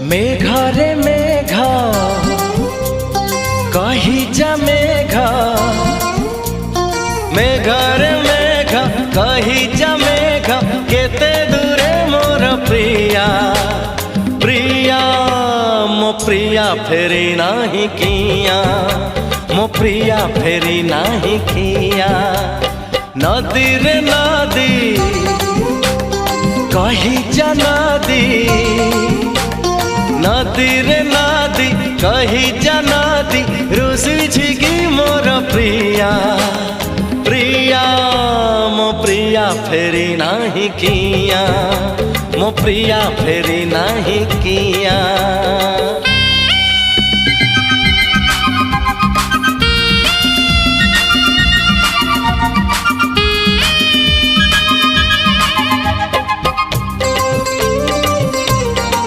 मेघरे मेघ कही जा मेघ, मेघरे मेघ कही जा मेघ, केते दूरे मोर प्रिया प्रिया मो प्रिया फेरी नाही किया, मो प्रिया फेरी नाही किया। नदी रे नदी कही जा नदी, नदी रे नदी कही जा नदी, रुसी छिगी मोर प्रिया प्रिया मो प्रिया फेरी नाही किया, मो प्रिया फेरी नाही किया।